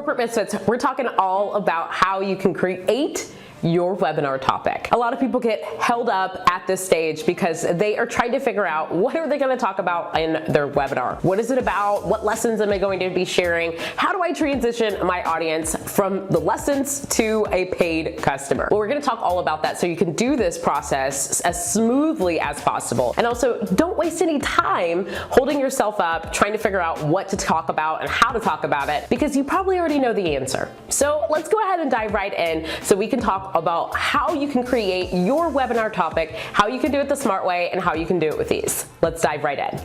Corporate Misfits, we're talking all about how you can create your webinar topic. A lot of people get held up at this stage because they are trying to figure out what are they going to talk about in their webinar. What is it about? What lessons am I going to be sharing? How do I transition my audience from the lessons to a paid customer? Well, we're going to talk all about that so you can do this process as smoothly as possible. And also, don't waste any time holding yourself up trying to figure out what to talk about and how to talk about it, because you probably already know the answer. So let's go ahead and dive right in so we can talk about how you can create your webinar topic, how you can do it the smart way, and how you can do it with ease. Let's dive right in.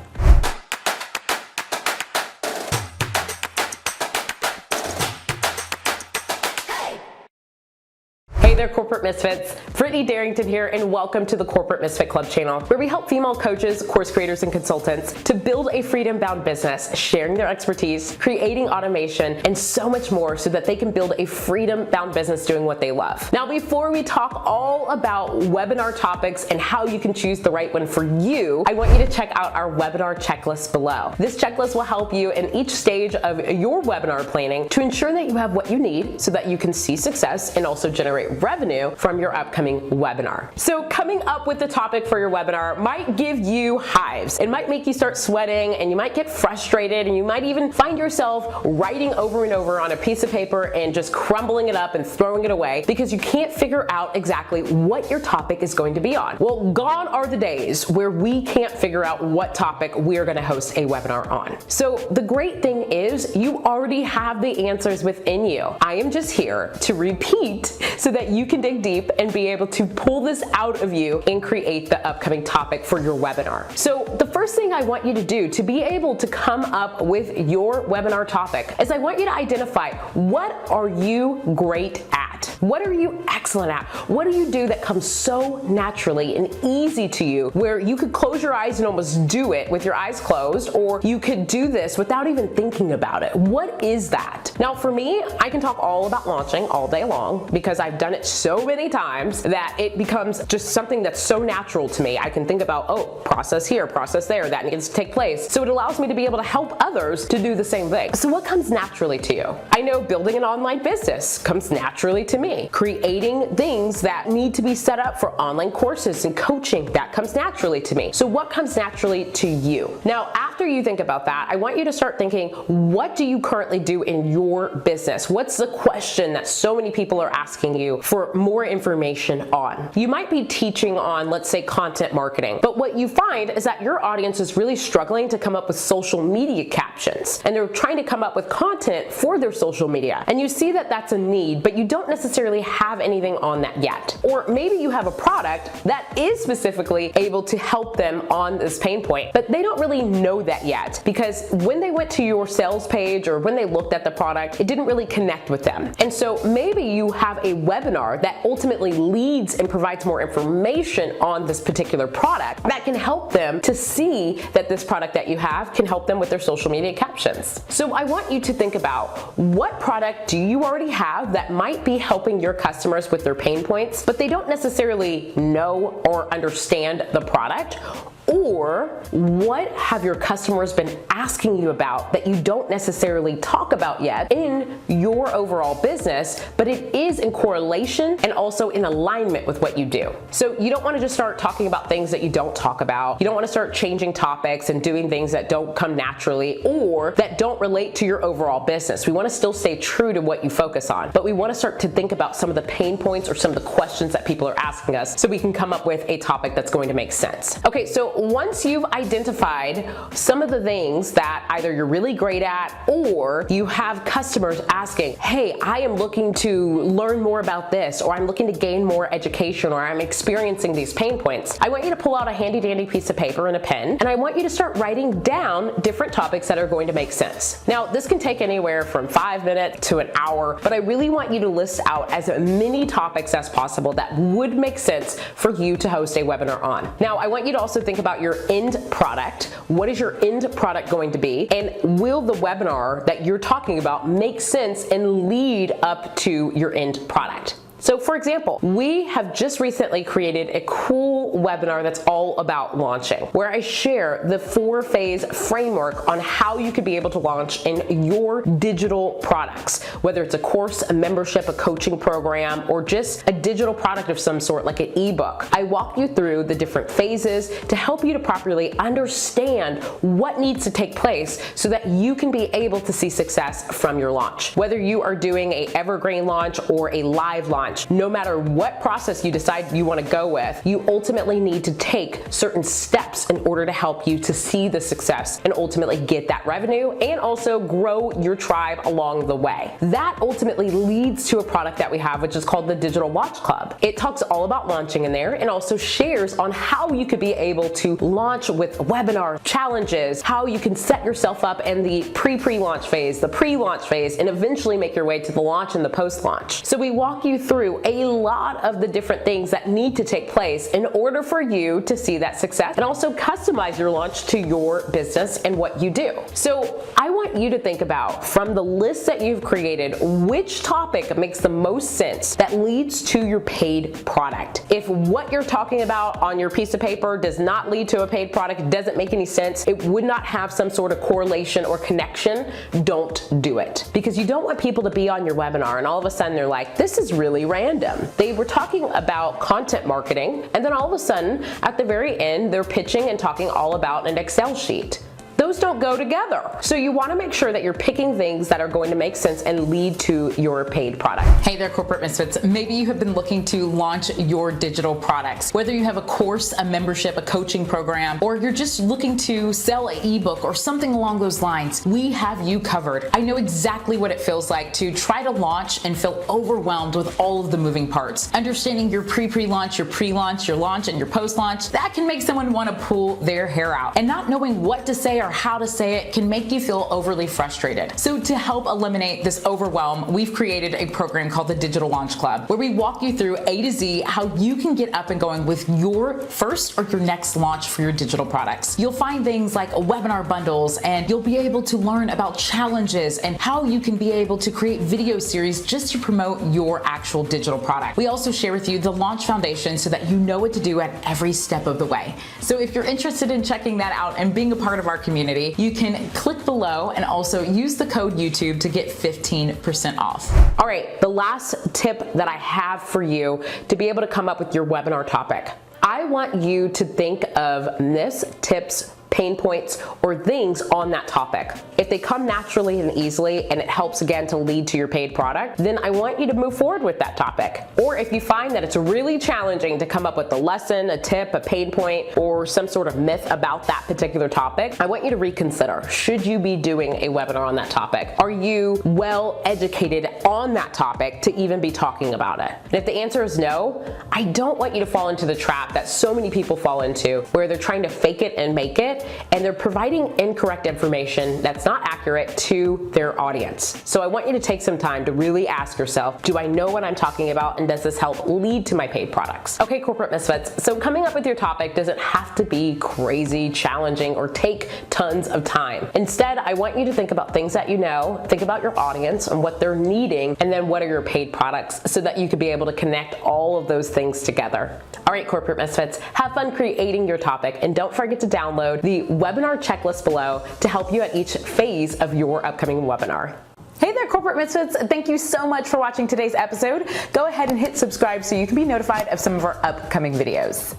Hey there, Corporate Misfits. Brittany Darrington here, and welcome to the Corporate Misfit Club channel, where we help female coaches, course creators, and consultants to build a freedom-bound business, sharing their expertise, creating automation, and so much more so that they can build a freedom-bound business doing what they love. Now, before we talk all about webinar topics and how you can choose the right one for you, I want you to check out our webinar checklist below. This checklist will help you in each stage of your webinar planning to ensure that you have what you need so that you can see success and also generate revenue from your upcoming webinar. So coming up with the topic for your webinar might give you hives. It might make you start sweating, and you might get frustrated, and you might even find yourself writing over and over on a piece of paper and just crumbling it up and throwing it away because you can't figure out exactly what your topic is going to be on. Well, gone are the days where we can't figure out what topic we're going to host a webinar on. So the great thing is you already have the answers within you. I am just here to repeat so that you can dig deep and be able to pull this out of you and create the upcoming topic for your webinar. So the first thing I want you to do to be able to come up with your webinar topic is I want you to identify, what are you great at? What are you excellent at? What do you do that comes so naturally and easy to you where you could close your eyes and almost do it with your eyes closed, or you could do this without even thinking about it? What is that? Now for me, I can talk all about launching all day long because I've done it so many times that it becomes just something that's so natural to me. I can think about, oh, process here, process there, that needs to take place. So it allows me to be able to help others to do the same thing. So what comes naturally to you? I know building an online business comes naturally to me. Creating things that need to be set up for online courses and coaching, that comes naturally to me. So what comes naturally to you? Now, after you think about that, I want you to start thinking, what do you currently do in your business? What's the question that so many people are asking you for more information on? You might be teaching on, let's say, content marketing, but what you find is that your audience is really struggling to come up with social media captions, and they're trying to come up with content for their social media. And you see that that's a need, but you don't necessarily have anything on that yet. Or maybe you have a product that is specifically able to help them on this pain point, but they don't really know that yet because when they went to your sales page or when they looked at the product, it didn't really connect with them. And so maybe you have a webinar that ultimately leads and provides more information on this particular product that can help them to see that this product that you have can help them with their social media captions. So I want you to think about, what product do you already have that might be helping your customers with their pain points, but they don't necessarily know or understand the product? Or what have your customers been asking you about that you don't necessarily talk about yet in your overall business, but it is in correlation and also in alignment with what you do? So you don't want to just start talking about things that you don't talk about. You don't want to start changing topics and doing things that don't come naturally or that don't relate to your overall business. We want to still stay true to what you focus on, but we want to start to think about some of the pain points or some of the questions that people are asking us so we can come up with a topic that's going to make sense. Okay, so once you've identified some of the things that either you're really great at or you have customers asking, hey, I am looking to learn more about this, or I'm looking to gain more education, or I'm experiencing these pain points, I want you to pull out a handy dandy piece of paper and a pen, and I want you to start writing down different topics that are going to make sense. Now, this can take anywhere from 5 minutes to an hour, but I really want you to list out as many topics as possible that would make sense for you to host a webinar on. Now, I want you to also think about your end product. What is your end product going to be? And will the webinar that you're talking about make sense and lead up to your end product? So for example, we have just recently created a cool webinar that's all about launching, where I share the 4-phase framework on how you could be able to launch in your digital products, whether it's a course, a membership, a coaching program, or just a digital product of some sort like an ebook. I walk you through the different phases to help you to properly understand what needs to take place so that you can be able to see success from your launch. Whether you are doing an evergreen launch or a live launch, no matter what process you decide you want to go with, you ultimately need to take certain steps in order to help you to see the success and ultimately get that revenue and also grow your tribe along the way. That ultimately leads to a product that we have, which is called the Digital Launch Club. It talks all about launching in there and also shares on how you could be able to launch with webinar challenges, how you can set yourself up in the pre-launch phase, the pre-launch phase, and eventually make your way to the launch and the post-launch. So we walk you through a lot of the different things that need to take place in order for you to see that success and also customize your launch to your business and what you do. So I want you to think about, from the list that you've created, which topic makes the most sense that leads to your paid product. If what you're talking about on your piece of paper does not lead to a paid product, it doesn't make any sense, it would not have some sort of correlation or connection, don't do it. Because you don't want people to be on your webinar and all of a sudden they're like, this is really random. They were talking about content marketing, and then all of a sudden, at the very end, they're pitching and talking all about an Excel sheet. Those don't go together. So you want to make sure that you're picking things that are going to make sense and lead to your paid product. Hey there, Corporate Misfits. Maybe you have been looking to launch your digital products. Whether you have a course, a membership, a coaching program, or you're just looking to sell an ebook or something along those lines, we have you covered. I know exactly what it feels like to try to launch and feel overwhelmed with all of the moving parts. Understanding your pre-launch, your pre-launch, your launch, and your post-launch, that can make someone want to pull their hair out. And not knowing what to say or how to say it can make you feel overly frustrated. So to help eliminate this overwhelm, we've created a program called the Digital Launch Club, where we walk you through A to Z how you can get up and going with your first or your next launch for your digital products. You'll find things like webinar bundles, and you'll be able to learn about challenges and how you can be able to create video series just to promote your actual digital product. We also share with you the launch foundation so that you know what to do at every step of the way. So if you're interested in checking that out and being a part of our community, you can click below and also use the code YouTube to get 15% off. All right, the last tip that I have for you to be able to come up with your webinar topic. I want you to think of myths, tips, pain points, or things on that topic. If they come naturally and easily and it helps again to lead to your paid product, then I want you to move forward with that topic. Or if you find that it's really challenging to come up with a lesson, a tip, a pain point, or some sort of myth about that particular topic, I want you to reconsider. Should you be doing a webinar on that topic? Are you well educated on that topic to even be talking about it? And if the answer is no, I don't want you to fall into the trap that so many people fall into, where they're trying to fake it and make it, and they're providing incorrect information that's not accurate to their audience. So I want you to take some time to really ask yourself, do I know what I'm talking about, and does this help lead to my paid products? Okay, Corporate Misfits, so coming up with your topic doesn't have to be crazy, challenging, or take tons of time. Instead, I want you to think about things that you know, think about your audience and what they're needing, and then what are your paid products, so that you could be able to connect all of those things together. All right, Corporate Misfits, have fun creating your topic, and don't forget to download the webinar checklist below to help you at each phase of your upcoming webinar. Hey there, Corporate Misfits. Thank you so much for watching today's episode. Go ahead and hit subscribe so you can be notified of some of our upcoming videos.